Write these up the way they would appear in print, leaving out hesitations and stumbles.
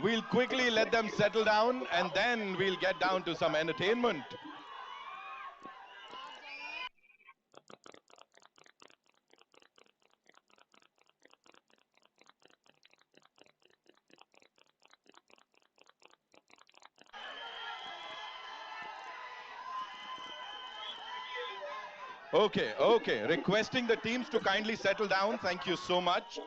We'll quickly let them settle down and then we'll get down to some entertainment. Okay, okay. Requesting the teams to kindly settle down. Thank you so much.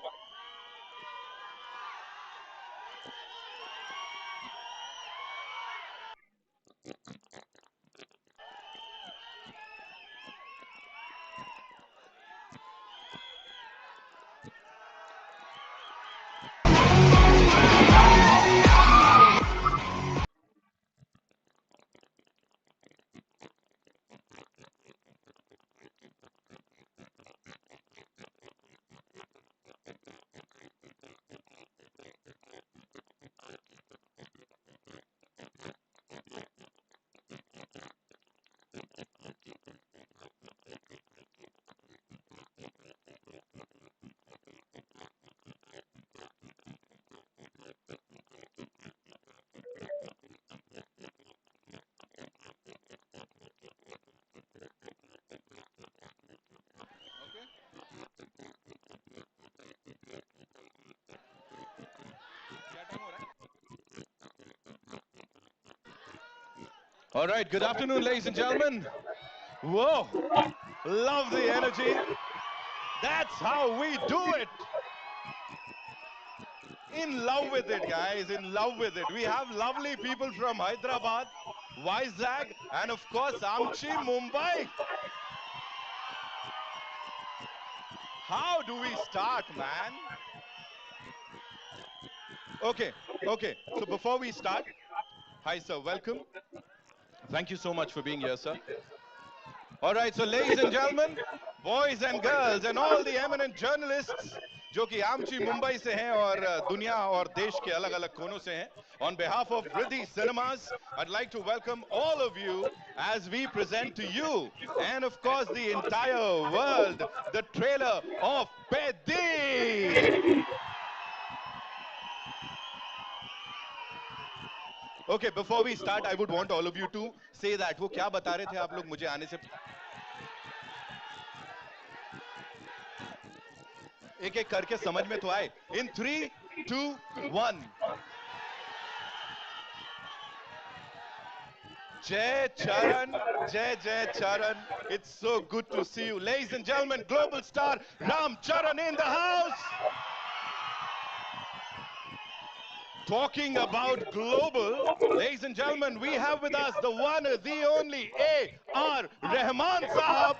All right, good afternoon, ladies and gentlemen. Whoa, love the energy. That's how we do it. In love with it, guys, in love with it. We have lovely people from Hyderabad, Vizag, and of course, Amchi, Mumbai. How do we start, man? Okay, okay. So before we start, hi, sir, welcome. Thank you so much for being here, sir. All right, so ladies and gentlemen, boys and girls, and all the eminent journalists जो कि आमची मुंबई से हैं और दुनिया और देश के अलग अलग कोनों से हैं, on behalf of Riddhi Cinemas, I'd like to welcome all of you as we present to you, and of course the entire world, the trailer of Pedi. Okay, before we start, I would want all of you to say that. वो क्या बता रहे थे आप लोग मुझे आने से एक एक करके समझ में तो आए. In 3, 2, 1. Jai Charan, Jai Jai Charan. It's so good to see you. Ladies and gentlemen, global star Ram Charan in the house. Talking about global, ladies and gentlemen, we have with us the one, the only A.R. Rahman Sahab.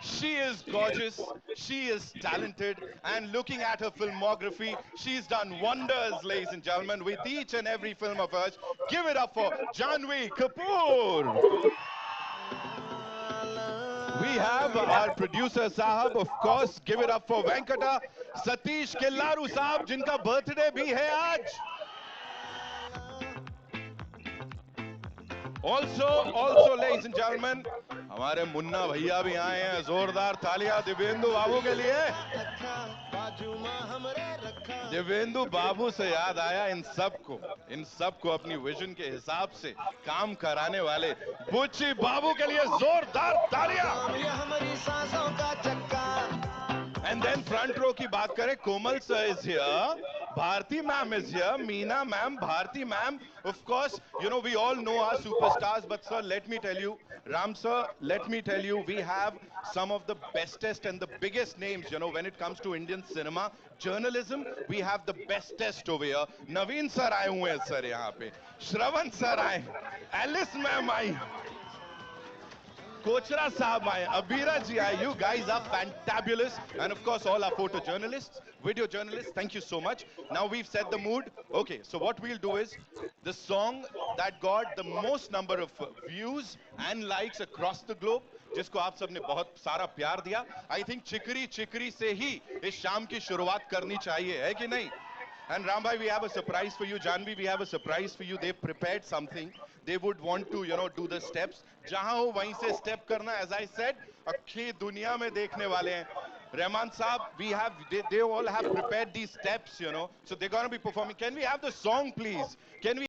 She is gorgeous, she is talented, and looking at her filmography, she's done wonders, ladies and gentlemen, with each and every film of hers. Give it up for Janhvi Kapoor. We have our producer Sahab, of course. Give it up for Venkata Satish Kellaru Sahab, जिनका birthday भी है आज. Also, ladies and gentlemen, हमारे मुन्ना भैया भी आए हैं. जोरदार तालियां दिव्येंदु बाबू के लिए. दिव्येंदु बाबू से याद आया इन सबको अपनी विजन के हिसाब से काम कराने वाले बुच्ची बाबू के लिए जोरदार तालियां. And then front row की बात करें, Komal sir is here, Bharti ma'am is here, Meena ma'am, Bharti ma'am. Of course, you know, we all know our superstars, but sir, let me tell you, Ram sir, let me tell you, we have some of the bestest and the biggest names, you know, when it comes to Indian cinema, journalism, we have the bestest over here. Naveen sir आए हुए हैं sir यहाँ पे, Shravan sir आए, Alice ma'am I, Kochra Sahab aaye, Abira ji aaye. You guys are fantabulous. And of course, all our photojournalists, video journalists, thank you so much. Now we've set the mood. Okay, so what we'll do is, the song that got the most number of views and likes across the globe, जिसको आप सबने बहुत सारा प्यार दिया, I think चिकरी चिकरी से ही इस शाम की शुरुआत करनी चाहिए, है कि नहीं? And Rambhai, we have a surprise for you. Janhvi, we have a surprise for you. They've prepared something. They would want to, you know, do the steps. Jahan ho, wahin se step karna, as I said. अक्खी दुनिया में देखने वाले हैं. Rahman Saab, they all have prepared these steps, you know, so they're going to be performing. Can we have the song, please? Can we?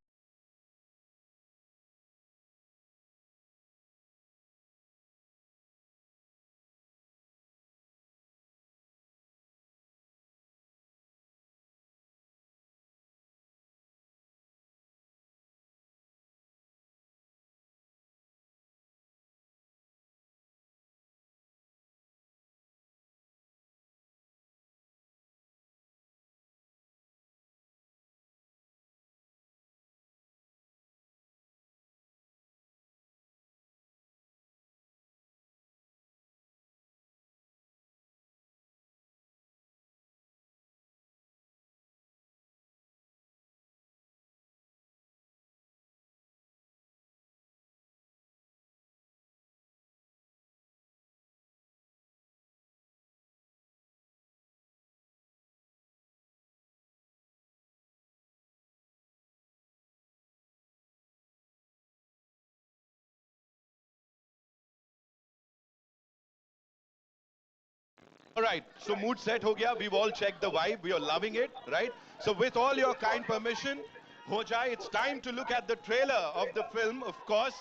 All right, so mood set ho gaya. We've all checked the vibe. We are loving it, right? So with all your kind permission, ho jaye, it's time to look at the trailer of the film, of course,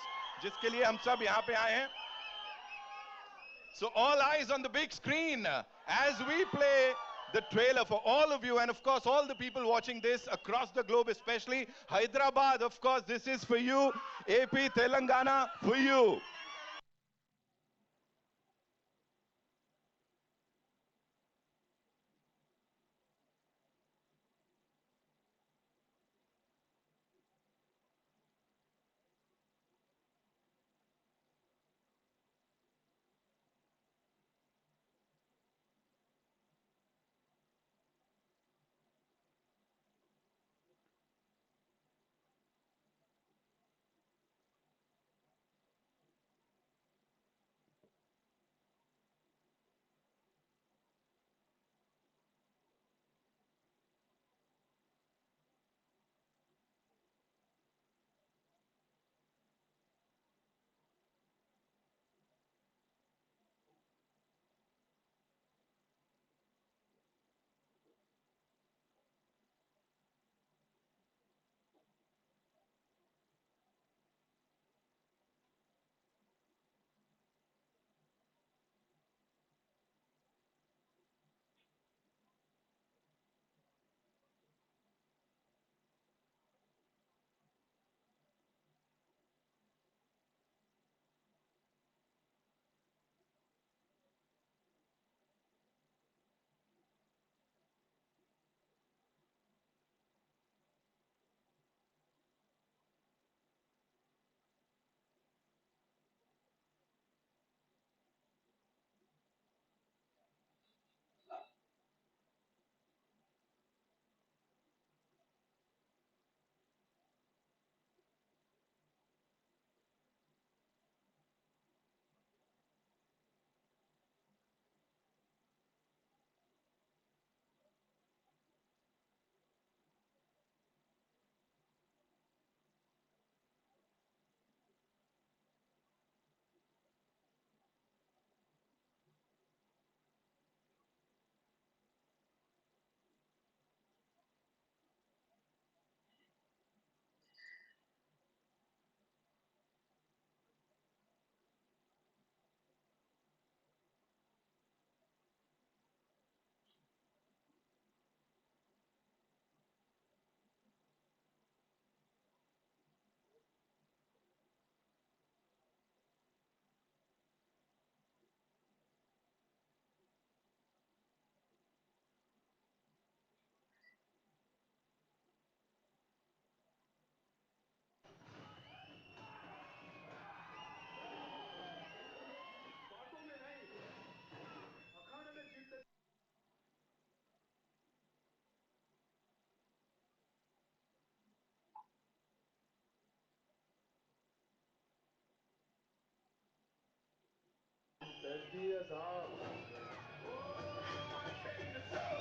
jiske liye hum sab yahan pe aaye hain. So all eyes on the big screen as we play the trailer for all of you, and of course all the people watching this across the globe, especially Hyderabad. Of course, this is for you. AP, Telangana, for you.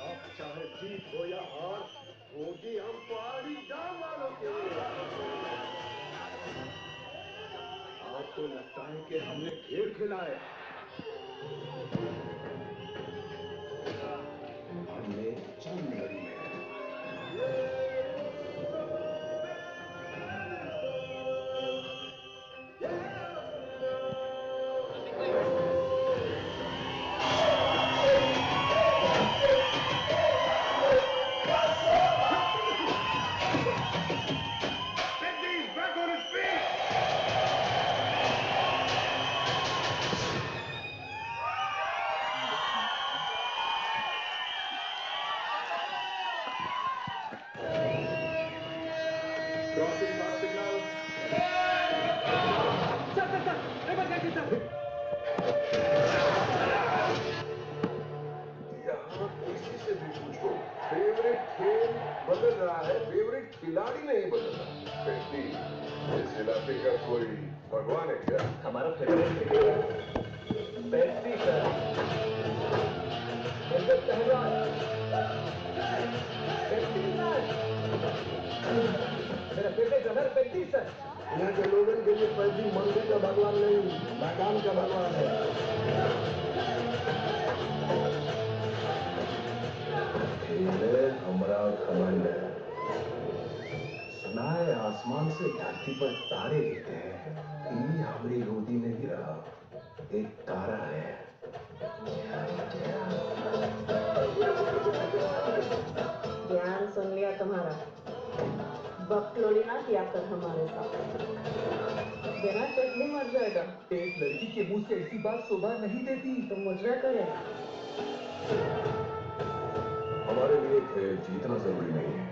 अब चाहे जीत हो या हार होगी हम पहाड़ी गांव वालों के। आपको लगता है कि हमने खेल खिलाया, बदल रहा है, फेवरेट खिलाड़ी नहीं बदल रहा। बेटी, इस इलाके का कोई भगवान है क्या? हमारा फेवरेट क्रिकेटर बेस्टी सर, इनका पहलवान बेस्टी सर, मेरा फेवरेट रनर बेस्टी सर। यहाँ के लोगों के लिए पैदी मंदिर का भगवान नहीं, मैदान का भगवान है। खेले हमारा घमंड है। सुना है आसमान से धरती पर तारे गिरते हैं। ये हमारी गोदी में गिरा एक तारा है। ज्ञान सुन लिया तुम्हारा, बकलोली ना किया कर हमारे साथ, बिना टेकली मर जाएगा। एक लड़की के मुंह से ऐसी बात शोभा नहीं देती। तुम मुजरा करे। हमारे लिए खेल जीतना जरूरी नहीं है,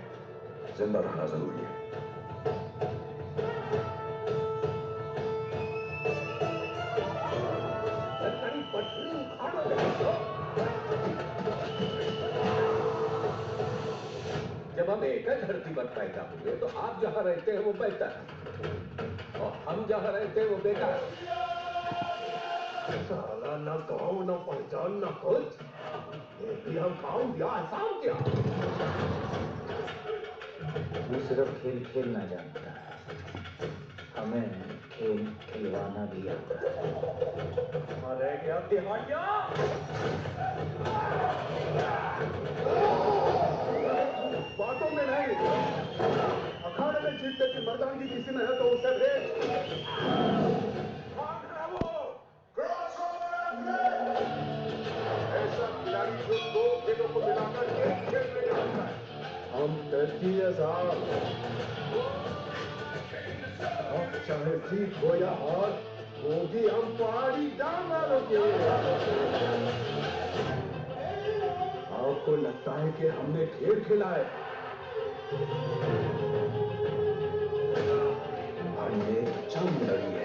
जिंदा रहना जरूरी है। जब हम एक धरती पर पैदा हुए तो आप जहां रहते हैं वो बेहतर और हम जहां रहते हैं वो बेकार। साला ना गाँव ना पहचान ना कुछ, ये हम गाँव या आसाम क्या? वो सिर्फ खेल खेलना जानता है, हमें खेल खिलवाना भी आता है। अरे क्या दिहाड़िया! बातों में नहीं, अखाड़े में जीतने की मर्दानगी किसी में है तो उसे भेज। ऐसा खिलाड़ी जो दो खेलों को मिलाकर एक खेल में जानता है। हम तैतीस साल, अब चाहे जीत हो या हार, होगी हम पहाड़ी डांगरों की। आपको लगता है कि हमने खेल खेला है? हमने जंग लड़ी है।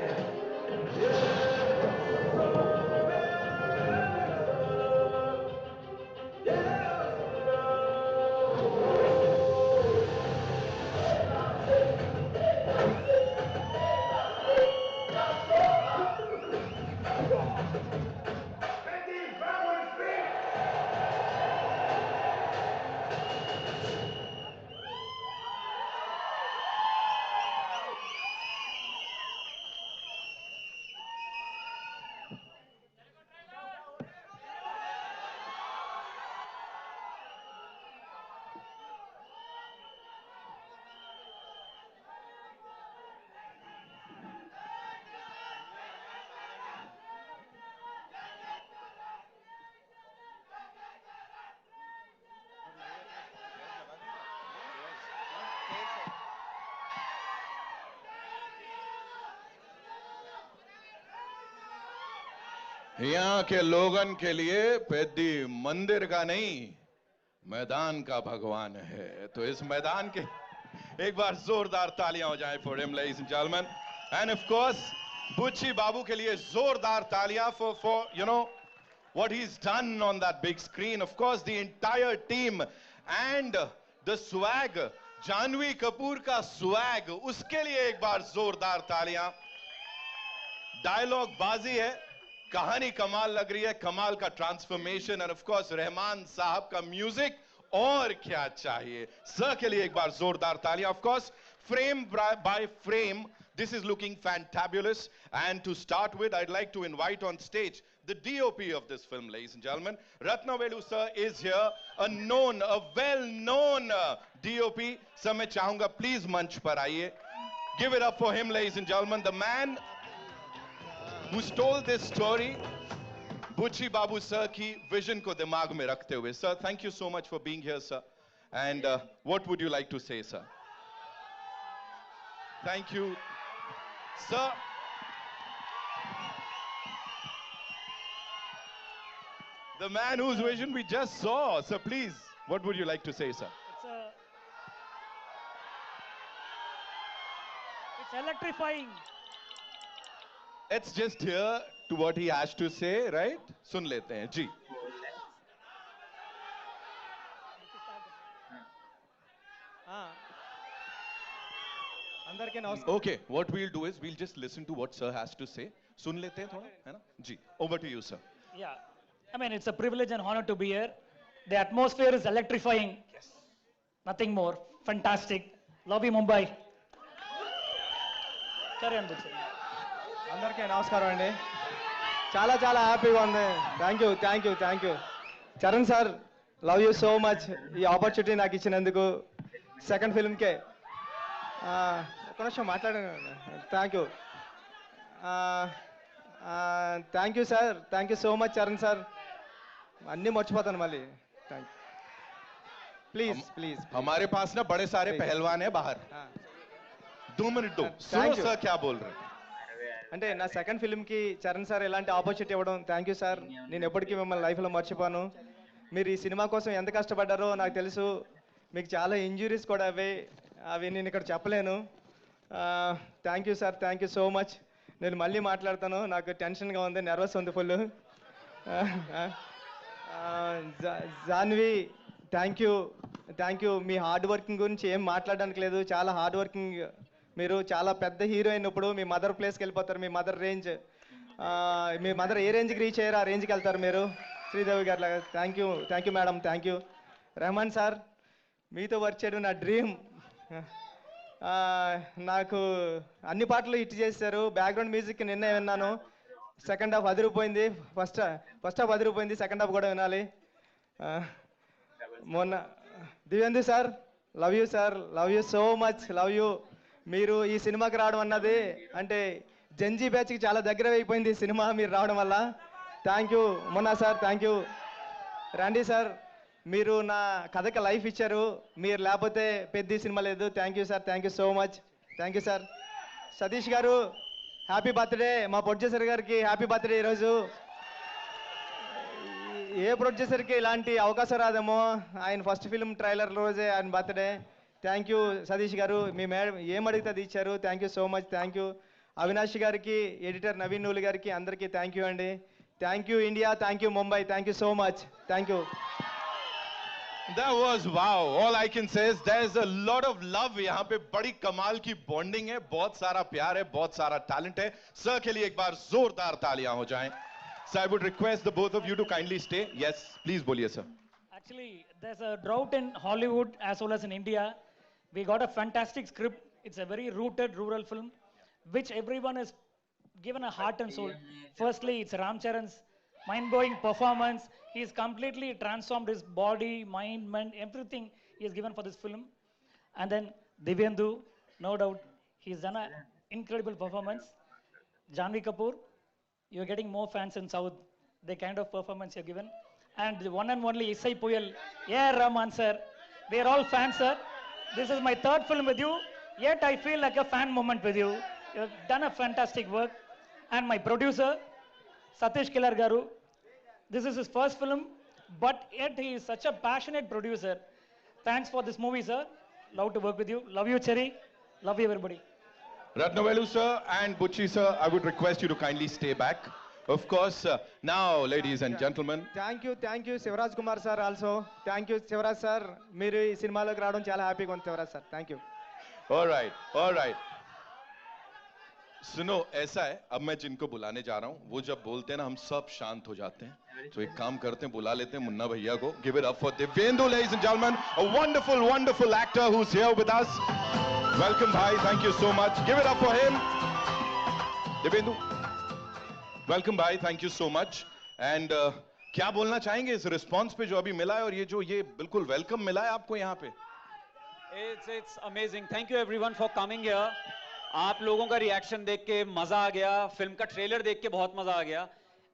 यहाँ के लोगन के लिए पेद्दी मंदिर का नहीं, मैदान का भगवान है। तो इस मैदान के एक बार जोरदार तालियां हो जाए for him ladies and gentleman. End of course बुच्ची बाबू के लिए जोरदार तालियां for you know what he's done on that big screen. Of course the entire team and the swag, Janhvi Kapoor का swag, उसके लिए एक बार जोरदार तालियां। डायलॉग बाजी है, कहानी कमाल लग रही है, कमाल का transformation, end of course Rahman साहब का म्यूजिक, और क्या चाहिए। सर के लिए एक बार जोरदार तालियां। Of course frame by frame this is looking fantabulous, and to start with I'd like to invite on stage the DOP of this film, ladies and gentlemen. Ratnavelu sir is here, a known, a well-known DOP. Sir, मैं चाहूंगा please मंच पर आइए. Give it up for him, ladies and gentlemen, the man who stole this story, Buchi Babu sir की vision को दिमाग में रखते हुए. Sir, thank you so much for being here, sir. And what would you like to say, sir? Thank you, sir. The man whose vision we just saw. Sir, please, what would you like to say, sir? It's electrifying. Let's just hear to what he has to say, right? सुन लेते हैं जी. అందరికీ నమస్కారం. Okay, what we'll do is we'll just listen to what sir has to say. सुन लेते हैं थोड़ा, है ना? जी, over to you, sir. Yeah. I mean, it's a privilege and honor to be here. The atmosphere is electrifying. Yes. Nothing more. Fantastic. Love you, Mumbai. Carry on, Butch. అందరికీ నమస్కారం అండి. చాలా చాలా హ్యాపీగా ఉంది. Thank you Charan sir, love you so much. ఈ opportunity నాకు ఇచ్చినందుకు సెకండ్ ఫిల్మ్కే ఒక నిమిషం మాట్లాడాను. Thank you sir, thank you so much Charan sir. అన్నీ మర్చిపోతాను మళ్ళీ. థ్యాంక్ ప్లీజ్ हमारे पास ना बड़े सारे Please. पहलवान है बाहर. 2 मिनट दो. सुनो Thank you. सर क्या बोल रहे हैं. అంటే నా సెకండ్ ఫిల్మ్కి చరణ్ సార్ ఎలాంటి ఆపర్చునిటీ ఇవ్వడం, థ్యాంక్ యూ సార్. నేను ఎప్పటికీ మిమ్మల్ని లైఫ్లో మర్చిపోను. మీరు ఈ సినిమా కోసం ఎంత కష్టపడ్డారో నాకు తెలుసు. మీకు చాలా ఇంజురీస్ కూడా అవి నేను ఇక్కడ చెప్పలేను. Thank you sir, thank you so much. నేను మళ్ళీ మాట్లాడతాను, నాకు టెన్షన్గా ఉంది, నర్వస్ ఉంది ఫుల్. Janhvi, thank you. మీ హార్డ్ వర్కింగ్ గురించి ఏం మాట్లాడడానికి లేదు. చాలా హార్డ్ వర్కింగ్. మీరు చాలా పెద్ద హీరోయిన్. ఇప్పుడు మీ మదర్ ప్లేస్కి వెళ్ళిపోతారు. మీ మదర్ రేంజ్, మీ మదర్ ఏ రేంజ్కి రీచ్ అయ్యారో ఆ రేంజ్కి వెళ్తారు మీరు, శ్రీదేవి గారు లాగా. Thank you madam, thank you. Rahman sir, మీతో వర్క్ చేయడం నా డ్రీమ్. నాకు అన్ని పాటలు హిట్ చేశారు. బ్యాక్గ్రౌండ్ మ్యూజిక్ నిన్నే విన్నాను. సెకండ్ హాఫ్ అదిరిపోయింది. ఫస్ట్ హాఫ్ అదిరిపోయింది, సెకండ్ హాఫ్ కూడా వినాలి. మొన్న దివ్యందు sir, love you sir, love you so much, love you. మీరు ఈ సినిమాకి రావడం అన్నది అంటే జంజీ బ్యాచ్కి చాలా దగ్గర అయిపోయింది ఈ సినిమా మీరు రావడం వల్ల. థ్యాంక్ యూ మొన్న సార్, థ్యాంక్ యూ. రండి సార్, మీరు నా కథకి లైఫ్ ఇచ్చారు. మీరు లేకపోతే పెద్ద సినిమా లేదు. Thank you sir, thank you so much, thank you sir. Satish గారు, హ్యాపీ బర్త్డే. మా ప్రొడ్యూసర్ గారికి హ్యాపీ బర్త్డే ఈరోజు. ఏ ప్రొడ్యూసర్కి ఇలాంటి అవకాశం రాదేమో. ఆయన ఫస్ట్ ఫిల్మ్ ట్రైలర్ రోజే ఆయన బర్త్డే. థ్యాంక్ యూ సతీష్ గారు. మీ మేడం ఏం అడిగితే అది ఇచ్చారు. Thank you so much, thank you. Avinash గారికి, ఎడిటర్ నవీన్ నూలి గారికి అందరికీ థ్యాంక్ యూ అండి. Thank you India, thank you Mumbai, thank you so much, thank you. That was wow. All I can say is there's a lot of love. यहाँ पे बड़ी कमाल की bonding है, बहुत सारा प्यार है, बहुत सारा टैलेंट है. सर के लिए एक बार जोरदार तालियां हो जाएं. So I would request the both of you to kindly stay. Yes, please बोलिए sir. Actually, there's a drought in Hollywood as well as in India. We got a fantastic script. It's a very rooted rural film, which everyone has given a heart and soul. Firstly, it's Ram Charan's mind-blowing performance. He's completely transformed his body, mind, everything he has given for this film. And then Divyendu, no doubt, he's done an incredible performance. Janvi Kapoor, you're getting more fans in South. The kind of performance you've given. And the one and only Isai Puyal, yeah, Rahman sir. We are all fans, sir. This is my third film with you. Yet I feel like a fan moment with you. You've done a fantastic work. And my producer, Satish Kilar Garu, this is his first film, but yet he is such a passionate producer. Thanks for this movie, sir. Love to work with you. Love you, Cherry. Love you, everybody. Ratnavelu sir and Butchi sir, I would request you to kindly stay back. Of course, now, ladies and gentlemen. Thank you Shivaraj Kumar sir also. Thank you Shivaraj sir, మీరు ఈ సినిమాలోకి రావడం చాలా హ్యాపీగా ఉంది Shivaraj sir. Thank you. All right. सुनो, ऐसा है, अब मैं जिनको बुलाने जा रहा हूं, वो जब बोलते हैं ना, हम सब शांत हो जाते हैं. तो एक काम करते हैं, बुला लेते हैं मुन्ना भैया को. Give it up for Divyendu, ladies and gentlemen, a wonderful actor who's here with us. Welcome, bhai. Thank you so much. Give it up for him. Divyendu. Welcome, bhai. Thank you so much. And क्या बोलना चाहेंगे इस response पे जो अभी मिला है, और ये बिल्कुल वेलकम मिला है आपको यहाँ पे? It's amazing. Thank you everyone for coming here. आप लोगों का रिएक्शन देख के मजा आ गया, फिल्म का ट्रेलर देख के बहुत मजा आ गया,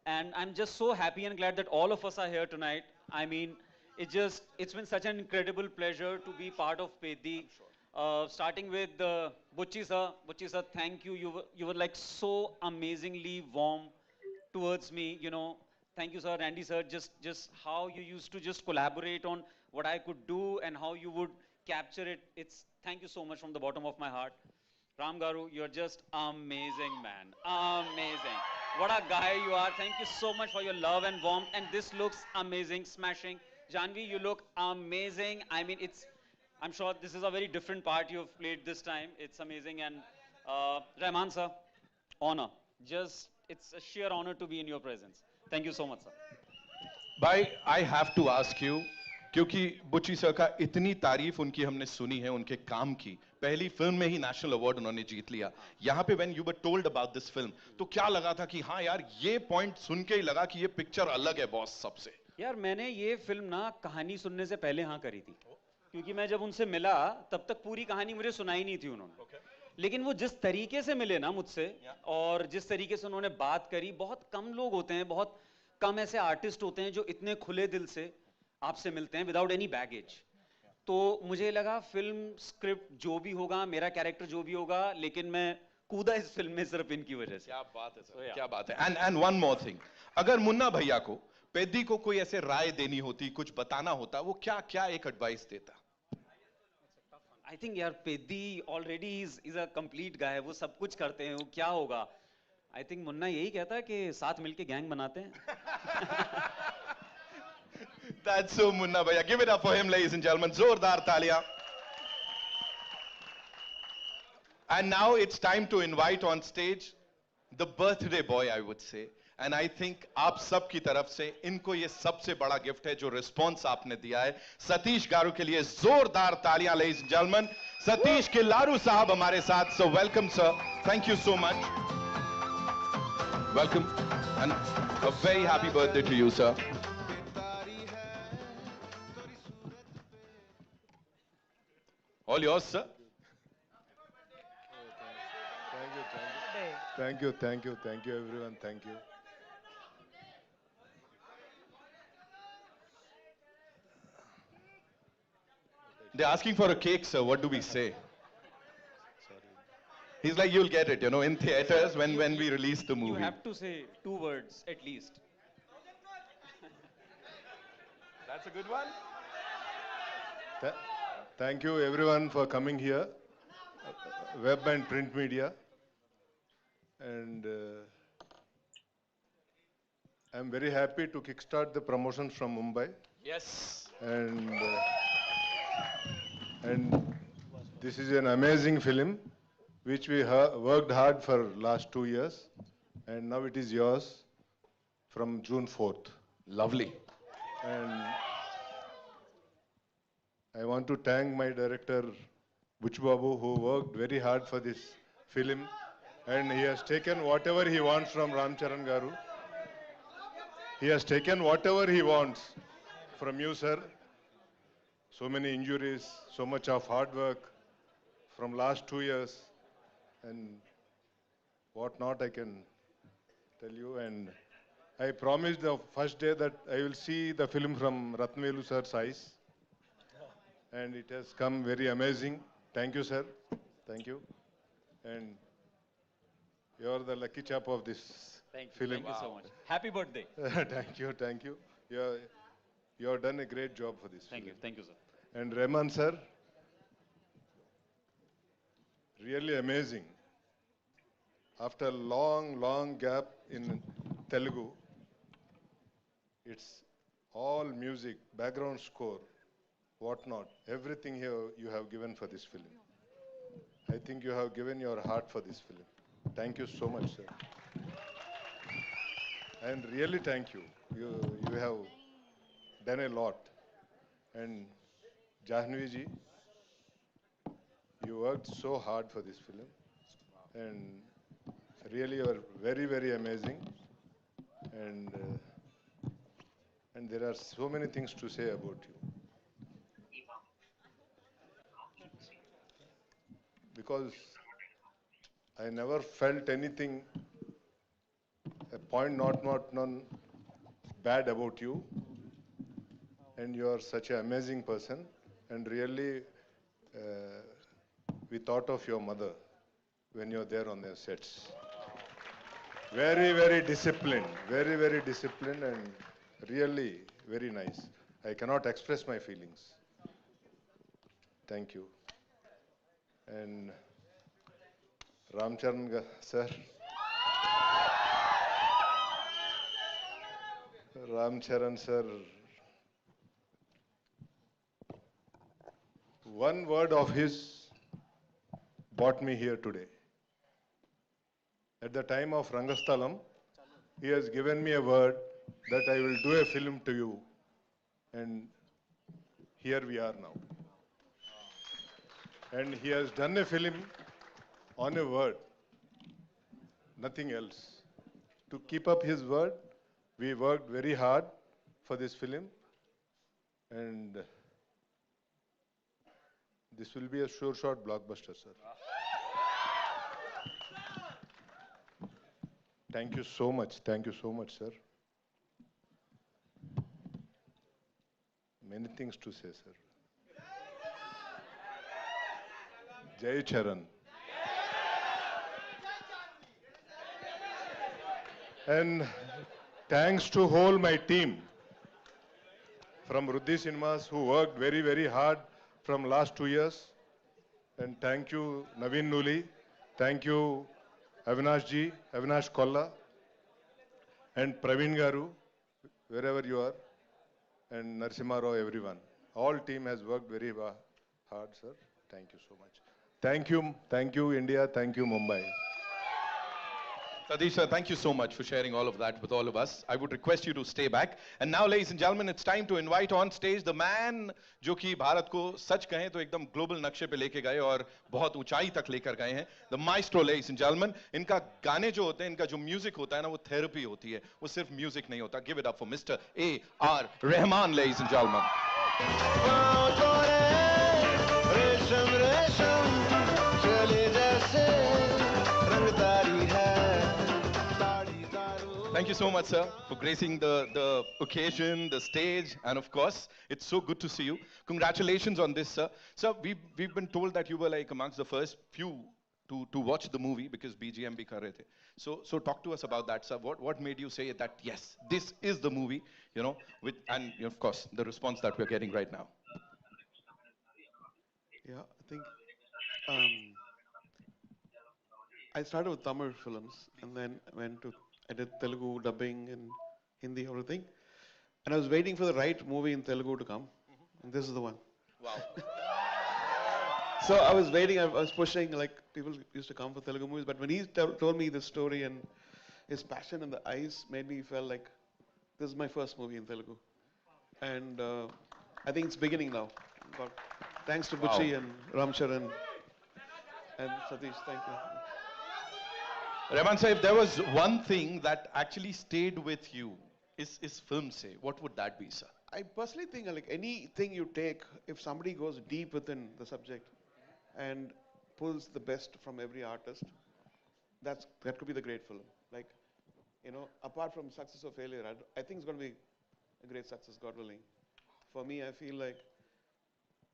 and I'm just so happy and glad that all of us are here tonight. I mean, it's been such an incredible pleasure to be part of Peddi. Starting with Butchi sir, thank you. You were like so amazingly warm towards me. You know, thank you sir, Randy sir. Just how you used to just collaborate on what I could do and how you would capture it. Thank you so much from the bottom of my heart. Ram Garu, you're just amazing, man. Amazing. What a guy you are. Thank you so much for your love and warmth. And this looks amazing, smashing. Janvi, you look amazing. I mean, I'm sure this is a very different part you've played this time. It's amazing. And Rahman sir, honor. Just, it's a sheer honor to be in your presence. Thank you so much, sir. भाई I have to ask you, क्योंकि Buchi sir का इतनी तारीफ उनकी हमने सुनी है उनके काम की, पहली फिल्म में ही नेशनल अवार्ड उन्होंने जीत लिया। यहाँ पे when you were told about this film, तो क्या लगा था कि हाँ यार ये पॉइंट सुन के ही लगा कि ये पिक्चर अलग है बॉस सबसे? यार मैंने ये फिल्म ना कहानी सुनने से पहले हाँ करी थी, क्योंकि मैं जब उनसे मिला तब तक पूरी कहानी मुझे सुनाई नहीं थी उन्होंने। लेकिन वो जिस तरीके से मिले ना मुझसे और जिस तरीके से उन्होंने बात करी, बहुत कम लोग होते हैं, बहुत कम ऐसे आर्टिस्ट होते हैं जो इतने खुले दिल से आपसे मिलते हैं विदाउट एनी बैगेज। तो मुझे लगा फिल्म स्क्रिप्ट जो भी होगा, मेरा कैरेक्टर जो भी होगा, लेकिन मैं कूदा इस फिल्म में सिर्फ इनकी वजह से। क्या बात है सर, क्या बात है। एंड वन मोर थिंग, अगर मुन्ना भैया को पेद्दी को कोई ऐसे राय देनी होती, कुछ बताना होता, वो क्या क्या एक एडवाइस देता? आई थिंक यार Peddi already is a complete guy, वो सब कुछ करते हैं, वो क्या होगा। आई थिंक मुन्ना यही कहता है कि साथ मिलके गैंग बनाते हैं। That's so Munna Bhaiya. Give it up for him, ladies and gentlemen. Zordar taaliyan. And now it's time to invite on stage the birthday boy, I would say. And I think आप सब की तरफ से इनको ये सबसे बड़ा gift है जो रिस्पॉन्स आपने दिया है। सतीश गारू के लिए जोरदार तालियां, ladies and gentlemen. सतीश के लारू साहब हमारे साथ, so welcome sir. Thank you so much. Welcome and a very happy birthday to you, sir. All yours, sir. Thank you, everyone. Thank you. They're asking for a cake, sir. What do we say? He's like, you'll get it, in theaters when we release the movie. You have to say 2 words at least. That's a good one. Thank you, everyone, for coming here, web and print media. And I'm very happy to kickstart the promotions from Mumbai. Yes. And this is an amazing film, which we worked hard for last 2 years, and now it is yours from June 4th. Lovely. And I want to thank my director, Buch Babu, who worked very hard for this film, and he has taken whatever he wants from Ram Charan Garu. He has taken whatever he wants from you, sir. So many injuries, so much of hard work from last 2 years, and what not I can tell you. And I promised the first day that I will see the film from Ratnavelu sir's eyes. And it has come very amazing. Thank you, sir. Thank you. And you're the lucky chap of this film. Thank you so much. Happy birthday. Thank you. You have done a great job for this film. Thank you, sir. And Rahman, sir, really amazing. After a long gap in Telugu, it's all music, background score, whatnot, everything here you have given for this film. I think you have given your heart for this film. Thank you so much, sir. And really thank you. You have done a lot. And Jahnavi ji, you worked so hard for this film. And really you are very amazing. And there are so many things to say about you. Because I never felt anything, a point not none bad about you. And you are such an amazing person. And really, we thought of your mother when you're there on their sets. Very disciplined, very disciplined, and really very nice. I cannot express my feelings. Thank you. And Ram Charan sir, one word of his brought me here today. At the time of Rangasthalam, he has given me a word that I will do a film to you. And here we are now. And he has done a film on a word, nothing else. To keep up his word, we worked very hard for this film. And this will be a sure shot blockbuster, sir. Thank you so much. Thank you so much, sir. Many things to say, sir. Jai Charan. And thanks to whole my team from Ruddhi Cinemas who worked very, very hard from last 2 years. And thank you, Naveen Nuli. Thank you, Avinash Ji, Avinash Kolla, and Praveen Garu, wherever you are, and Narasimha Rao, everyone. All team has worked very hard, sir. Thank you so much. Thank you, India. Thank you, Mumbai. Satish sir, thank you so much for sharing all of that with all of us. I would request you to stay back. And now, ladies and gentlemen, it's time to invite on stage the man जो कि भारत को सच कहें तो एकदम global नक्शे पे लेके गए और बहुत ऊंचाई तक लेकर गए हैं. The maestro, ladies and gentlemen. इनका गाने जो होते हैं, इनका जो म्यूजिक होता है ना, वो थेरेपी होती है. वो सिर्फ म्यूजिक नहीं होता. Give it up for Mr. A.R. Rahman, ladies and gentlemen. Thank you so much, sir, for gracing the occasion, the stage, and of course, it's so good to see you. Congratulations on this, sir. Sir, we've been told that you were like amongst the first few to watch the movie because BGM bhi kar rahe the. So talk to us about that, sir. What made you say that yes, this is the movie, you know, and of course the response that we're getting right now. Yeah, I think I started with Tamil films and then I did Telugu dubbing and Hindi, everything. And I was waiting for the right movie in Telugu to come. And this is the one. Wow. So I was waiting, I was pushing, like people used to come for Telugu movies. But when he told me this story and his passion in the eyes made me feel like this is my first movie in Telugu. And I think it's beginning now. But thanks to Butchi and Ramcharan and Satish, thank you. Rahman sir, if there was one thing that actually stayed with you, is film say, what would that be, sir? I personally think like anything you take, if somebody goes deep within the subject and pulls the best from every artist, that could be the great film. Like, you know, apart from success or failure, I think it's going to be a great success, God willing. For me, I feel like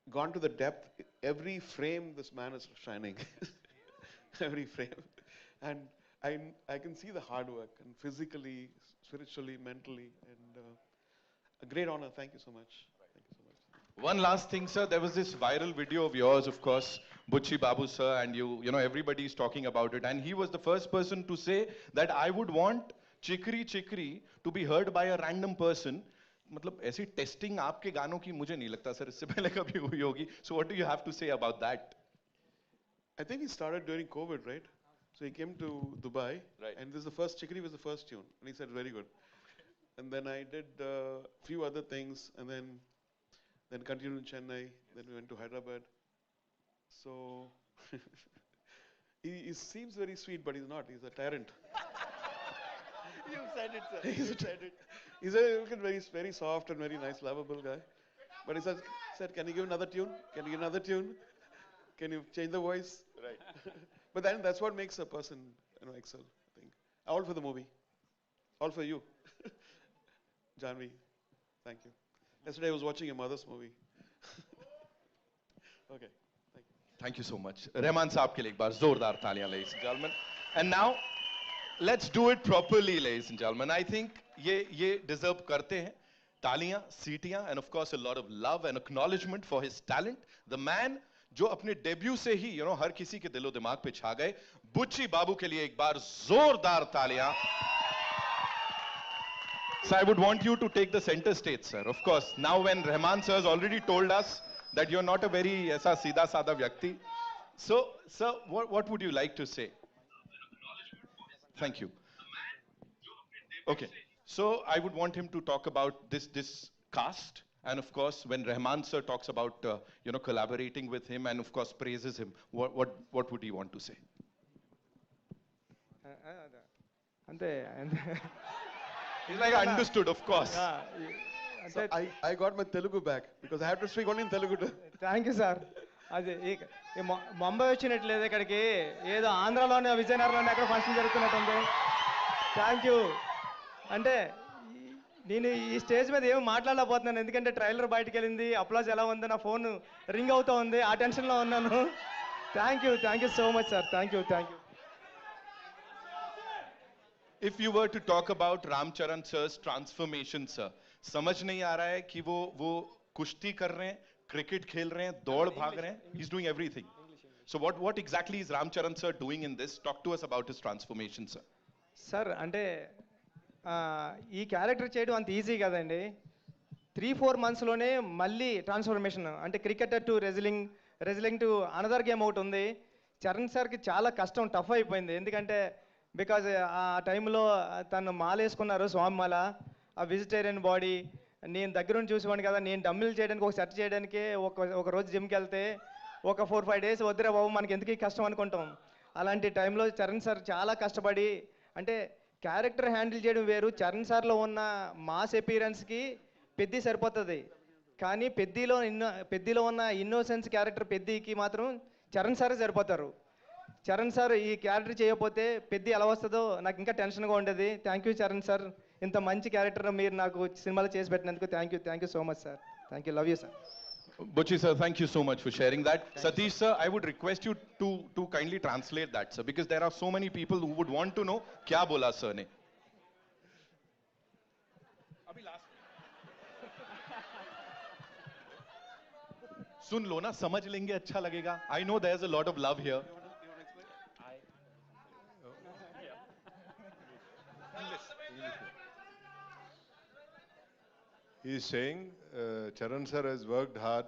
gone to the depth, every frame this man is shining. Every frame. And I can see the hard work, and physically, spiritually, mentally, and a great honor. Thank you so much. Thank you so much. One last thing, sir. There was this viral video of yours, of course, Butchi Babu sir, and you know, everybody is talking about it. And he was the first person to say that I would want Chikri Chikri to be heard by a random person. मतलब ऐसी testing आपके गानों की मुझे नहीं लगता sir इससे पहले कभी हुई होगी. So what do you have to say about that? I think he started during COVID, right? So he came to Dubai, right. And this is the first, Chikri was the first tune, and he said very good. And then I did a few other things, and then continued in Chennai, then we went to Hyderabad. So he seems very sweet, but he's not, he's a tyrant. You said it, sir. He's a very, very soft and very nice, lovable guy. But he said, can you give another tune? Can you give another tune? Can you change the voice? Right. But then that's what makes a person, you know, excel, I think. All for the movie. All for you. Janvi, thank you. Yesterday I was watching your mother's movie. Okay, thank you. Thank you so much. Rahman साहब के लिए एक बार जोरदार तालियां, ladies and gentlemen. And now, let's do it properly, ladies and gentlemen. I think ये deserve करते हैं. तालियां, सीटियां, and of course a lot of love and acknowledgement for his talent. The man जो अपने डेब्यू से ही हर किसी के दिलो दिमाग पे छा गए, बुच्ची बाबू के लिए एक बार जोरदार तालियां. So I would want you to take the center stage, sir. Of course, now when Rahman sir has already told us that you're not a very ऐसा सीधा साधा व्यक्ति. So, sir, what would you like to say? Thank you. Okay, so I would want him to talk about this cast, and of course, when Rahman sir talks about collaborating with him, and of course praises him, what would he want to say? అంతే He's like, I understood, of course. So I got my Telugu back because I have to speak only in Telugu. Thank you sir. అది ముంబై వచ్చినట్లేదు ఇక్కడికి, ఏదో ఆంధ్రాలోనే విజయనగరంలోనే ఎక్కడ function జరుగుతున్నట్టుంది. Thank you. అంటే నేను ఈ stage మీద ఏమి మాట్లాడలేకపోతున్నాను, ఎందుకంటే ట్రైలర్ బయటకు వెళ్ళింది, అప్లాజ్ ఎలా ఉంది, నా ఫోన్ రింగ్ అవుతూ ఉంది, ఆ టెన్షన్లో ఉన్నాను. Thank you so much sir. Thank you. If you were to talk about Ramcharan sir's transformation, sir, समझ नहीं आ रहा है कि वो कुश्ती कर रहे हैं, क्रिकेट खेल रहे हैं, दौड़ भाग रहे हैं. He's doing everything. So what exactly is Ramcharan sir doing in this? Talk to us about his transformation, sir. Sir అంటే ఈ క్యారెక్టర్ చేయడం అంత ఈజీ కదండి. 3-4 మంత్స్లోనే మళ్ళీ ట్రాన్స్ఫర్మేషన్, అంటే cricketer to wrestling to another game ఒకటి ఉంది. చరణ్ సార్కి చాలా కష్టం, టఫ్ అయిపోయింది. ఎందుకంటే బికాజ్ ఆ టైంలో తను మాల వేసుకున్నారు, స్వామి మాల, ఆ వెజిటేరియన్ బాడీ. నేను దగ్గరుండి చూసేవాడిని కదా, నేను డమ్మిల్ చేయడానికి ఒక సెట్ చేయడానికి ఒక రోజు జిమ్కి వెళ్తే ఒక 4-5 డేస్ వద్దురా బాబు మనకి ఎందుకు కష్టం అనుకుంటాం. అలాంటి టైంలో చరణ్ సార్ చాలా కష్టపడి, అంటే క్యారెక్టర్ హ్యాండిల్ చేయడం వేరు. చరణ్ సార్లో ఉన్న మాస్ అపీరెన్స్కి పెద్ది సరిపోతుంది, కానీ పెద్దిలో ఉన్న ఇన్నోసెన్స్ క్యారెక్టర్ పెద్దికి మాత్రం చరణ్ సారే సరిపోతారు. చరణ్ సార్ ఈ క్యారెక్టర్ చేయకపోతే పెద్ది ఎలా వస్తుందో నాకు ఇంకా టెన్షన్గా ఉండేది. థ్యాంక్ యూ చరణ్ సార్, ఇంత మంచి క్యారెక్టర్ మీరు నాకు సినిమాలో చేసి పెట్టినందుకు thank you so much sir. Thank you, love you sir. Butchi sir, thank you so much for sharing that. Satish sir, I would request you to kindly translate that, sir, because there are so many people who would want to know kya bola sir ne. Abhi last सुन लो ना, समझ लेंगे, अच्छा लगेगा. I know there's a lot of love here. He is saying Charan sir has worked hard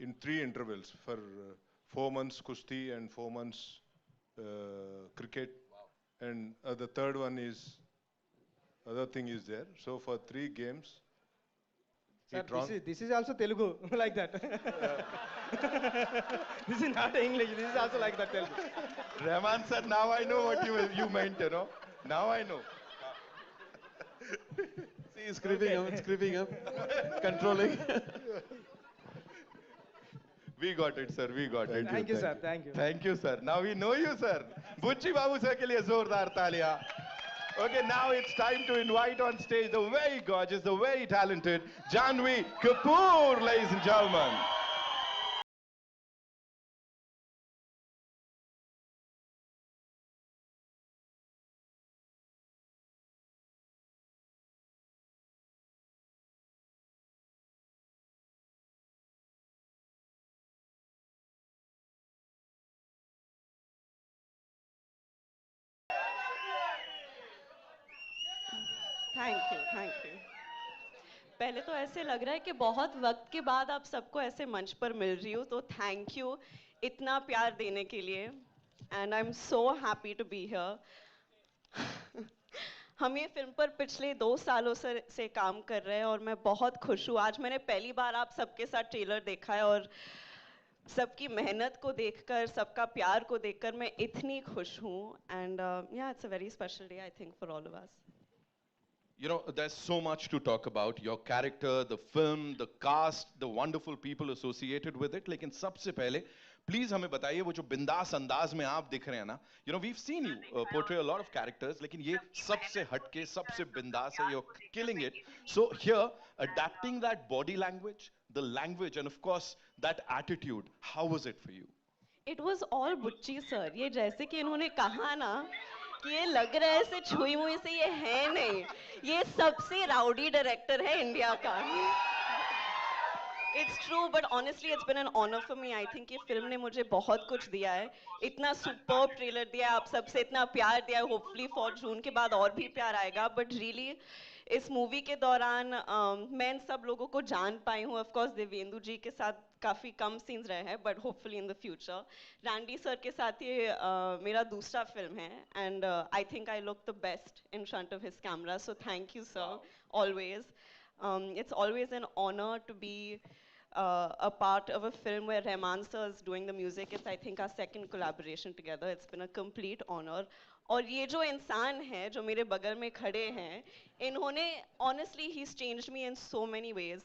in 3 intervals for 4 months kushti and 4 months cricket, and the third one is other thing is there. So for 3 games. This is also Telugu like that. This is not English. This is also like that Telugu. Rahman sir, now I know what you meant, Now I know. See, he's creeping up, controlling. We got it, sir. We got it. Thank you, sir. Thank you. Thank you, sir. Now we know you, sir. Butchi Babu sir ke liye zordar taaliya. Okay, now it's time to invite on stage the very gorgeous, the very talented Janhvi Kapoor, ladies and gentlemen. Thank you. पहले तो ऐसे लग रहा है कि बहुत वक्त के बाद आप सबको ऐसे मंच पर मिल रही हूँ, तो थैंक यू इतना प्यार देने के लिए, and I am so happy to be here. हम ये फिल्म पर पिछले 2 सालों से काम कर रहे हैं और मैं बहुत खुश हूँ. आज मैंने पहली बार आप सबके साथ ट्रेलर देखा है और सबकी मेहनत को देखकर, सबका प्यार को देखकर मैं इतनी खुश हूँ. एंड या it's a very special day I think for all of us. There's so much to talk about. Your character, the film, the cast, the wonderful people associated with it. लेकिन सबसे पहले प्लीज हमें बताइए वो जो बिंदास अंदाज में आप दिख रहे हैं ना, we've seen you portray a lot of characters, लेकिन ये सबसे हटके, सबसे बिंदास है. You're killing it. So here, adapting that body language, the language, and of course that attitude, how was it for you? It was all Butchi sir. ये जैसे कि इन्होंने कहा ना कि ये लग रहा है ऐसे छुई मुई से, ये है नहीं. ये सबसे राउडी डायरेक्टर है इंडिया का. It's true, but honestly, it's been an honor for me. I think ये फिल्म ने मुझे बहुत कुछ दिया है. इतना superb ट्रेलर दिया है, आप सबसे इतना प्यार दिया है. Hopefully for जून के बाद और भी प्यार आएगा. But really, इस मूवी के दौरान मैं इन सब लोगों को जान पाई हूँ. Of course, देवेंदु जी के साथ काफ़ी कम सीन्स रहे हैं, but hopefully in the future. Randy sir के साथ ये मेरा दूसरा फिल्म है, and I think I look the best in front of his camera. So thank you, sir, always. It's always an honor to be a part of a film where Rahman sir is doing the music. It's, I think, our second collaboration together. It's been a complete honor. और ये जो इंसान है जो मेरे बगल में खड़े हैं, इन्होंने honestly he's changed me in so many ways.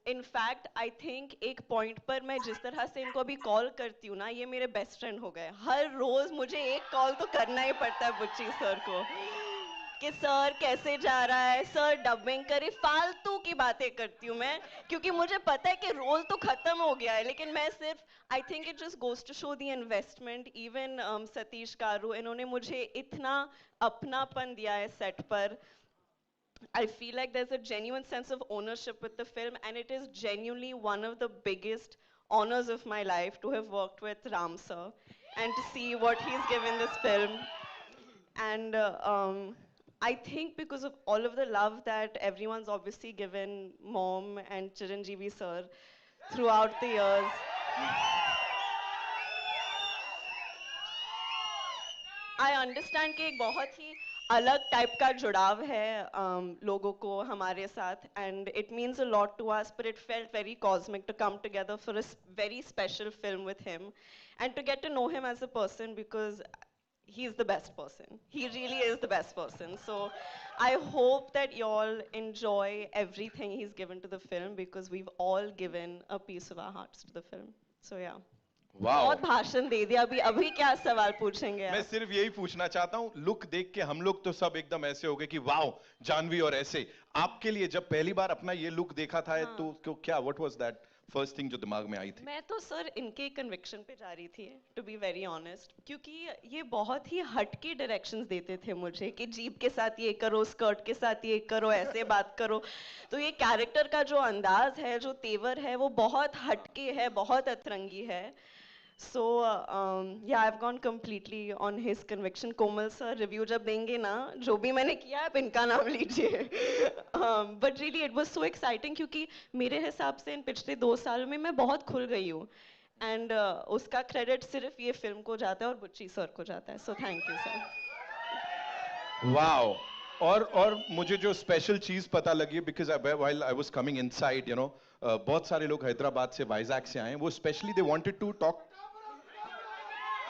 In fact, I think एक point पर मैं जिस तरह से इनको अभी कॉल करती हूँ ना, ये मेरे बेस्ट फ्रेंड हो गए. हर रोज मुझे एक कॉल तो करना ही पड़ता है बुच्ची सर को कि सर कैसे जा रहा है, सर डबिंग करे. फालतू की बातें करती हूँ मैं, क्योंकि मुझे पता है कि रोल तो खत्म हो गया है, लेकिन मैं सिर्फ I think it just goes to show the investment. Even Satish garu, इन्होंने मुझे इतना अपनापन दिया है सेट पर. I feel like there's a genuine sense of ownership with the film, and it is genuinely one of the biggest honors of my life to have worked with Ram sir and to see what he's given this film. And I think because of all of the love that everyone's obviously given Mom and Chiranjeevi sir throughout the years, I understand कि एक बहुत ही अलग type का जुड़ाव है लोगों को हमारे साथ, and it means a lot to us, but it felt very cosmic to come together for a very special film with him and to get to know him as a person, because he's the best person. He really is the best person. So I hope that you all enjoy everything he's given to the film, because we've all given a piece of our hearts to the film. So yeah. Wow. बहुत भाषण दे दिया. अभी क्या सवाल पूछेंगे मैं आप? सिर्फ यही पूछना चाहता हूँ, लुक देख के हम लोग तो सब एकदम ऐसे हो गए कि वाओ जानवी. और ऐसे आपके लिए जब पहली बार अपना ये लुक देखा था हाँ. तो क्या what was that first thing जो दिमाग में आई थी? मैं तो सर इनके कन्विक्शन पे जा रही थी, टू बी वेरी ऑनेस्ट, क्योंकि ये बहुत ही हटके डायरेक्शंस देते थे मुझे कि जीप के साथ ये करो, स्कर्ट के साथ ये करो, ऐसे बात करो. तो ये कैरेक्टर का जो अंदाज है, जो तेवर है, वो बहुत हटके है, बहुत अतरंगी है. So yeah, I've gone completely on his conviction. Komal sir review जब देंगे ना, जो भी मैंने किया आप इनका नाम लीजिए. But really it was so exciting, क्योंकि मेरे हिसाब से इन पिछले 2 साल में मैं बहुत खुल गई हूँ, and उसका क्रेडिट सिर्फ ये फिल्म को जाता है और बुच्ची सर को जाता है. So thank you sir. Wow. और मुझे जो स्पेशल चीज पता लगी, because while I was coming inside, you know, बहुत सारे लोग हैदराबाद से, वाइजैक से आए. वो specially they wanted to talk.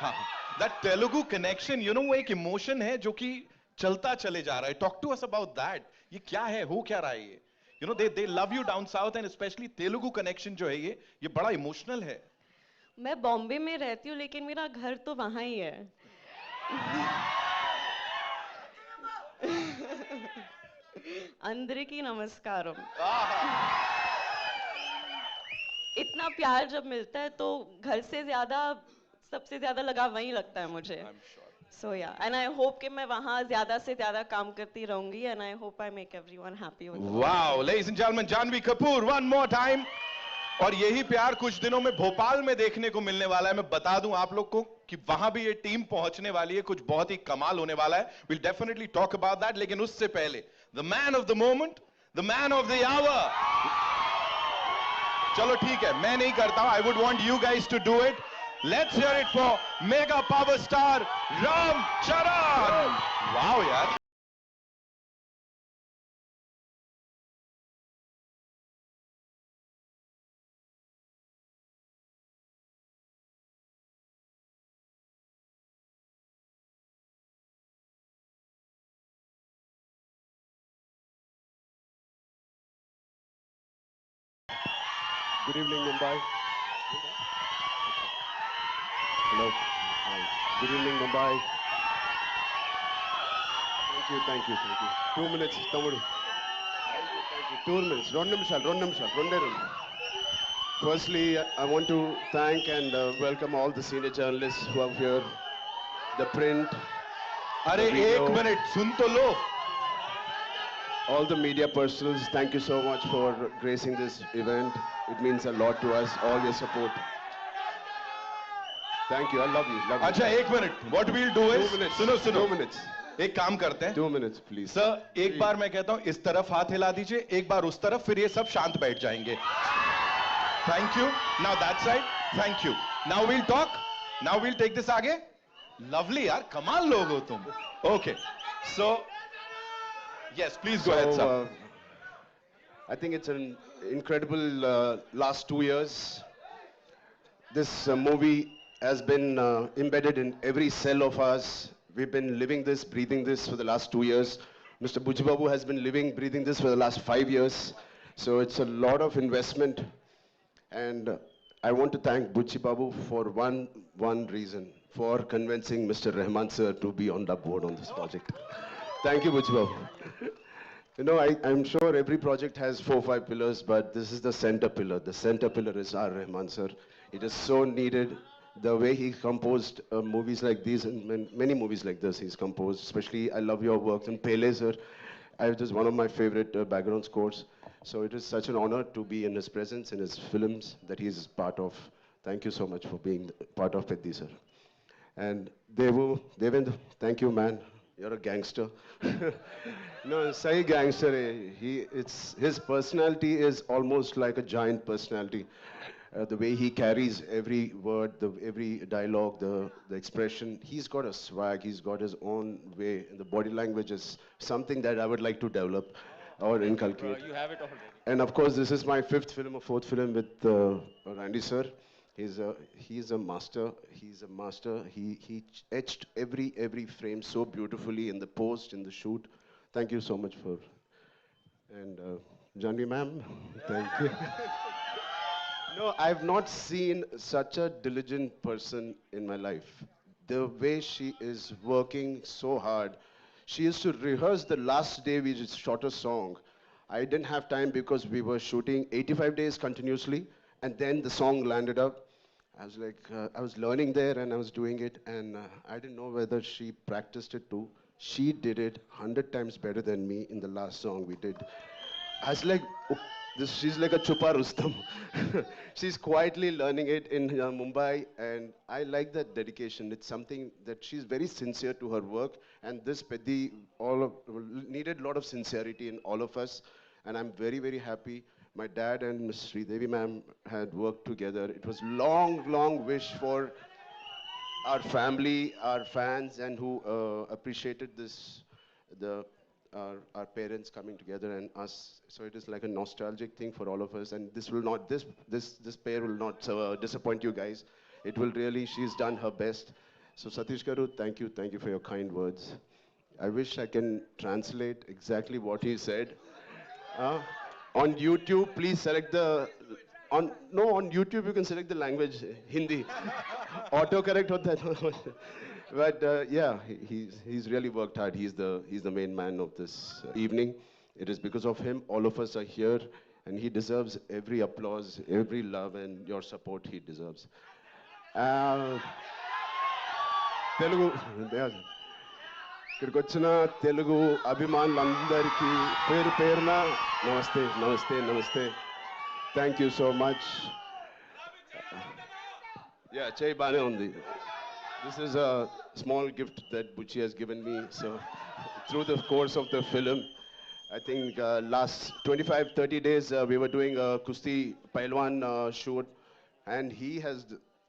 हाँ, that Telugu connection, you know, वो एक इमोशन है जो कि चलता चले जा रहा है. Talk to us about that. ये क्या है, हो क्या रहा है ये? You know, they love you down south, and especially Telugu connection जो है ये बड़ा इमोशनल है. मैं बॉम्बे में रहती हूँ, लेकिन मेरा घर तो वहाँ ही है. अंदरिकी नमस्कारम. इतना प्यार जब मिलता है तो घर से ज्यादा, सबसे ज्यादा लगाव वहीं लगता है मुझे. So yeah, and I hope कि मैं वहाँ ज्यादा से ज्यादा काम करती रहूंगी, and I hope I make everyone happy with it. Wow, ladies and gentlemen, Janhvi Kapoor, one more time. और यही प्यार कुछ दिनों में भोपाल में देखने को मिलने वाला है. मैं बता दूं आप लोग को कि वहां भी ये टीम पहुंचने वाली है, कुछ बहुत ही कमाल होने वाला है. We'll definitely talk about that. लेकिन उससे पहले, the man of the moment, the man of the hour. चलो ठीक है, मैं नहीं करता हूं. I would want you guys to do it. Let's hear it for mega power star Ram Charan. Wow, yaar. Good evening, Mumbai. Hello. Hi. Good evening, Mumbai. Thank you. 2 minutes, Tamudu. Thank you. 2 minutes. 2 నిమిషాలు. Firstly, I want to thank and welcome all the senior journalists who are here. The print. अरे एक minute सुन तो लो. all the media personals, thank you so much for gracing this event. It means a lot to us, all your support. Thank you, I love you. Love you. अच्छा एक minute, what we'll do is 2 minutes. सुनो सुनो 2 minutes. एक काम करते हैं 2 minutes, please. Sir एक बार मैं कहता हूं इस तरफ हाथ हिला दीजिए, एक बार उस तरफ, फिर ये सब शांत बैठ जाएंगे. Thank you. Now that side. Thank you. Now we'll talk. Now we'll take this आगे. लवली यार, कमाल लोग हो तुम. Okay so yes please go ahead sir. I think it's an incredible last 2 years. This movie has been embedded in every cell of us. We've been living this, breathing this for the last 2 years. Mr. Buchi Babu has been living, breathing this for the last 5 years. So it's a lot of investment. And I want to thank Buchi Babu for one reason, for convincing Mr. Rahman sir to be on the board on this project. Thank you, Buchi Babu. You know, I'm sure every project has 4 or 5 pillars, but this is the center pillar. The center pillar is R. Rahman sir. It is so needed. The way he composed movies like these and many movies like this he's composed, especially I love your work. And Pele sir, it is one of my favorite background scores. So it is such an honor to be in his presence, in his films that he is part of. Thank you so much for being part of Peddi sir. And Devendra, thank you man. You're a gangster. No, sahi gangster hai. His personality is almost like a giant personality. The way he carries every word, every dialogue, the expression. He's got a swag, he's got his own way. And the body language is something that I would like to develop or inculcate. You have it already. And of course, this is my 5th film or 4th film with Randy sir. He's a master. He's a master. He etched every frame so beautifully in the post, in the shoot. Thank you so much for. And Janvi ma'am, thank you. No, I've not seen such a diligent person in my life. The way she is working so hard. She used to rehearse the last day we just shot a song. I didn't have time because we were shooting 85 days continuously, and then the song landed up. I was like, I was learning there and I was doing it, and I didn't know whether she practiced it too. She did it 100 times better than me in the last song we did. I was like, she's like a Chupa Rustam. She's quietly learning it in Mumbai, and I like that dedication. It's something that she's very sincere to her work, and this Peddi needed a lot of sincerity in all of us, and I'm very, very happy. My dad and Ms. Sridevi ma'am had worked together. It was long wish for our family, our fans, and who appreciated this, our parents coming together and us. So it is like a nostalgic thing for all of us, and this pair will not disappoint you guys. It will really, she's done her best. So Satish Garu, thank you for your kind words. I wish I can translate exactly what he said. On YouTube, please select on YouTube you can select the language Hindi. Autocorrect hota hai. But yeah, he's really worked hard. He's the main man of this evening. It is because of him all of us are here, and he deserves every applause, every love, and your support he deserves. Telugu. ఇక్కడికి వచ్చిన తెలుగు అభిమానులందరికీ పేరు పేరున నమస్తే. Thank you so much. Yeah, చేయి బానే ఉంది. This is a small gift that Buchi has given me. So through the course of the film, I think last 25-30 days we were doing a Kusti Pailwan shoot, and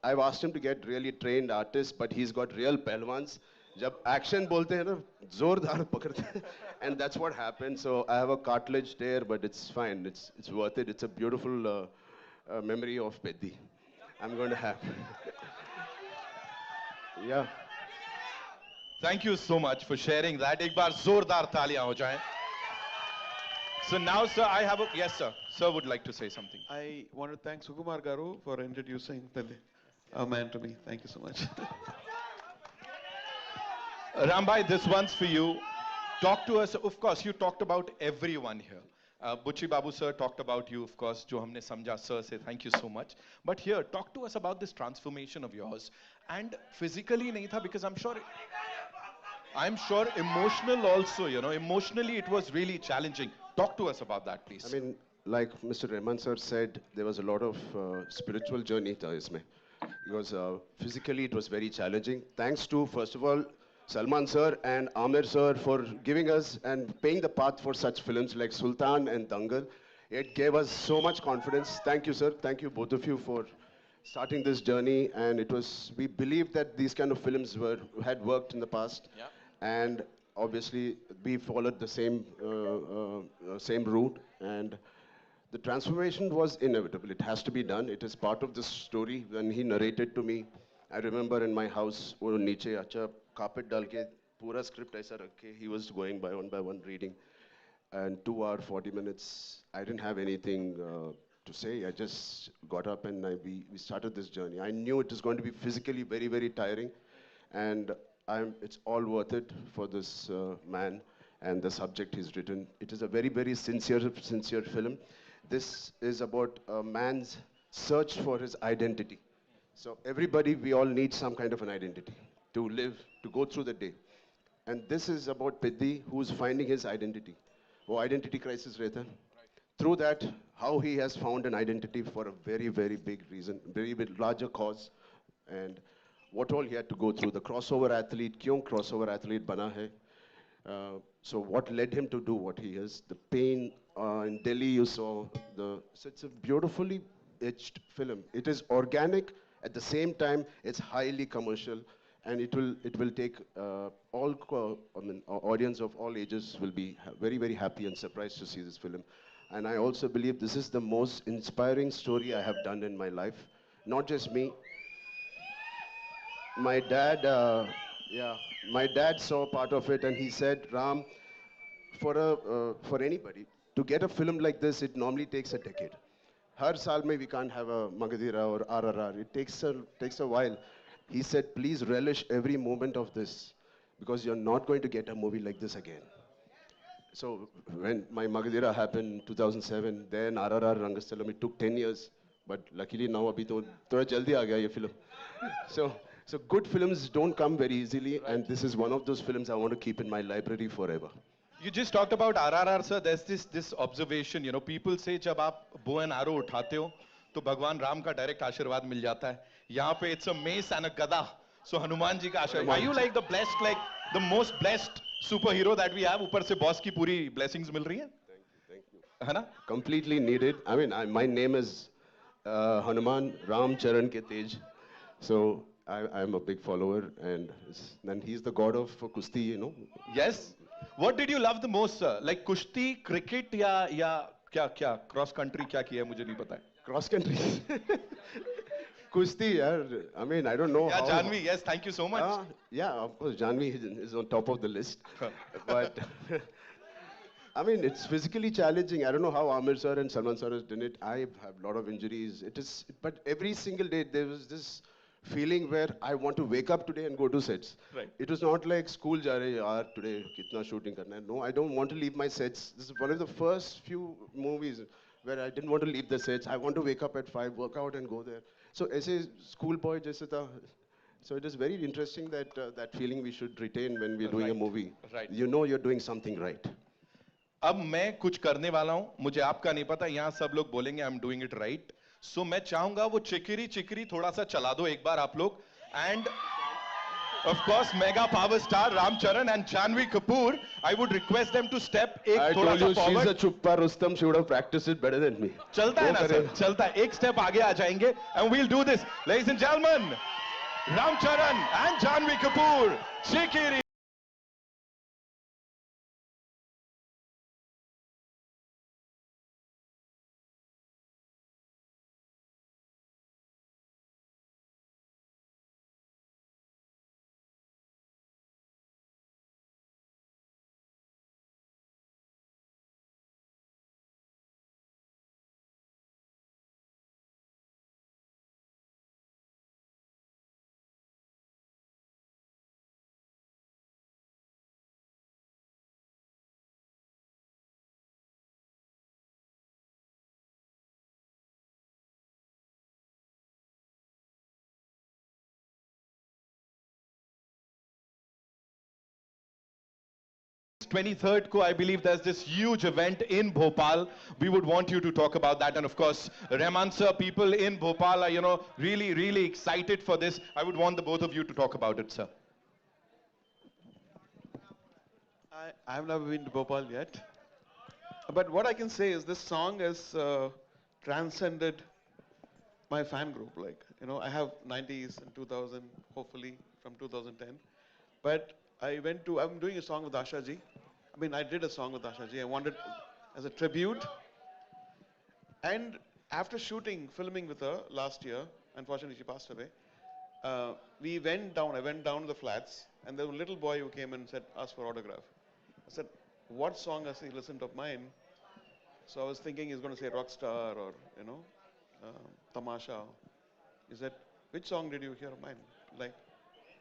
I've asked him to get really trained artists, but he's got real Pailwans. जब action बोलते हैं ना जोरदार पकड़ते हैं, and that's what happened. So I have a cartilage there, but it's fine. It's worth it. It's a beautiful memory of Peddi. I'm going to have. Yeah. Thank you so much for sharing that. एक बार जोरदार तालियां हो जाएं. So now, sir, I have yes, sir. Sir would like to say something. I want to thank Sukumar Garu for introducing a man to me. Thank you so much. Rambhai, this one's for you. Talk to us. Of course, you talked about everyone here. Buchi Babu sir talked about you, of course. Jo humne samjha, sir, say thank you so much. But here, talk to us about this transformation of yours. And physically nahi tha, because I'm sure. I'm sure emotional also, you know, emotionally it was really challenging. Talk to us about that, please. I mean, like Mr. Rahman sir said, there was a lot of spiritual journey tha isme. Because physically it was very challenging. Thanks to, first of all, Salman sir and Amir sir for giving us and paying the path for such films like Sultan and Dangal. It gave us so much confidence. Thank you, sir. Thank you, both of you, for starting this journey. And it was, we believed that these kind of films had worked in the past. Yeah. And obviously, we followed the same route. And the transformation was inevitable. It has to be done. It is part of the story. When he narrated to me, I remember in my house, wo niche acha carpet dal ke pura script aisa rakhe, he was going by one reading. And 2 hours, 40 minutes, I didn't have anything to say. I just got up and we started this journey. I knew it was going to be physically very, very tiring. And it's all worth it for this man and the subject he's written. It is a very, very sincere film. This is about a man's search for his identity. So everybody, we all need some kind of an identity to live, to go through the day. And this is about Piddi, who's finding his identity. Oh, identity crisis rehta. Through that, how he has found an identity for a very, very big reason, very big, larger cause, and what all he had to go through. The crossover athlete, kyun crossover athlete bana hai? So what led him to do what he is? The pain in Delhi, you saw. So it's a beautifully etched film. It is organic. At the same time, it's highly commercial, and it will take audience of all ages will be very, very happy and surprised to see this film. And I also believe this is the most inspiring story I have done in my life. Not just me. My dad, my dad saw part of it, and he said, Ram, for anybody to get a film like this, it normally takes a decade. Har saal mein we can't have a Magadhira or RRR. It takes a while. He said, please relish every moment of this, because you're not going to get a movie like this again. So when my Magadhira happened in 2007, then RRR Rangasthalam, it took 10 years. But luckily now abhi to thoda jaldi aa gaya ye film. So good films don't come very easily, and this is one of those films I want to keep in my library forever. You just talked about RRR, sir. There's this observation, you know, people say जब आप bow and arrow उठाते हो, तो भगवान राम का direct आशीर्वाद मिल जाता है. यहाँ पे it's a mace and a gada. So Hanuman ji का आशीर्वाद. Are you like the blessed, like the most blessed superhero that we have? ऊपर से boss की पूरी blessings मिल रही हैं? Thank you. है ना? Completely needed. I mean, my name is Hanuman Ram Charan ke Tej. So I'm a big follower, and then he's the god of Kusti, you know. Yes. What did you love the most, sir? Like Kushti, cricket, या क्या cross country क्या किया मुझे नहीं पता है. Cross country. Kusti, yaar. I mean, I don't know. Yeah, Janvi. Yes, thank you so much. Yeah, of course, Janvi is on top of the list. But I mean, it's physically challenging. I don't know how Amir sir and Salman sir has done it. I have a lot of injuries. But every single day there was this feeling where I want to wake up today and go to sets. Right. It was not like school ja rahe yaar today kitna shooting karna hai. No, I don't want to leave my sets. This is one of the first few movies where I didn't want to leave the sets. I want to wake up at 5, work out and go there. So as a schoolboy jaise tha. So it is very interesting that that feeling we should retain when we're doing a movie. Right. You know you're doing something right. अब मैं कुछ करने वाला हूं, मुझे आपका नहीं पता, यहाँ सब लोग बोलेंगे I'm doing it right. So मैं चाहूंगा वो चिकरी चिकरी थोड़ा सा चला दो एक बार आप लोग. And of course mega power star Ram Charan and Janvi Kapoor, I would request them to step एक I थोड़ा told सा you forward. she's a chuppa Rustam. She would have practiced it better than me. चलता है ना sir, चलता है. एक step आगे आ जाएंगे. And we'll do this. Ladies and gentlemen, Ram Charan and Janvi Kapoor, Chikiri. 23rd ko, I believe there's this huge event in Bhopal. We would want you to talk about that. And of course, Rahman sir, people in Bhopal are, really, really excited for this. I would want the both of you to talk about it, sir. I have never been to Bhopal yet. But what I can say is this song has transcended my fan group. Like, I have 90s and 2000, hopefully from 2010. But I'm doing a song with Asha ji. I mean, I did a song with Asha ji. I wanted as a tribute. And after filming with her last year, unfortunately she passed away, I went down to the flats, and there was a little boy who came and asked for autograph. I said, what song has he listened of mine? So I was thinking he's going to say Rockstar or, Tamasha. He said, which song did you hear of mine? Like,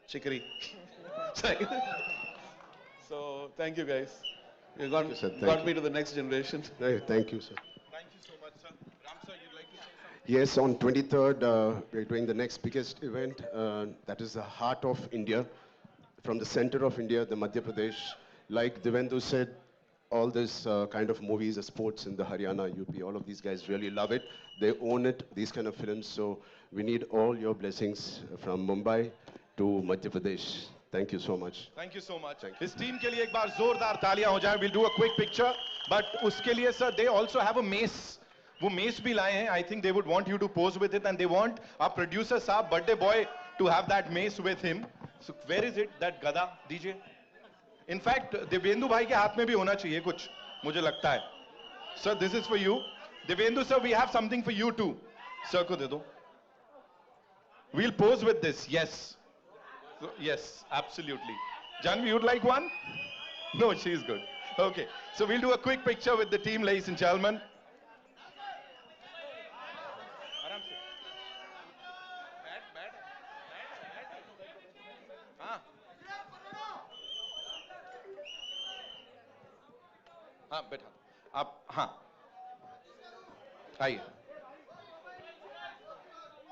Chikri. So, thank you guys. You got me to the next generation. Thank you, sir. Thank you so much, sir. Ram sir, you'd like to say something? Yes, on 23rd, we're doing the next biggest event. That is the heart of India. From the center of India, the Madhya Pradesh. Like Divendu said, all this kind of movies, the sports in the Haryana, UP, all of these guys really love it. They own it, these kind of films. So we need all your blessings from Mumbai to Madhya Pradesh. Thank you so much. Thank you so much. His team ke liye ek baar zordar taaliyan ho jaye. We'll do a quick picture. But uske liye, sir, they also have a mace. वो mace भी लाए हैं. I think they would want you to pose with it, and they want our producer saab, birthday boy, to have that mace with him. So where is it? That gada, DJ? In fact, Divendu bhai के हाथ में भी होना चाहिए कुछ, मुझे लगता है. Sir, this is for you. Divendu sir, we have something for you too. Sir को दे दो. We'll pose with this. Yes. So, yes, absolutely. Janvi, you'd like one? No, she's good. Okay. So we'll do a quick picture with the team, ladies and gentlemen. हाँ बैठा आप हाँ आइए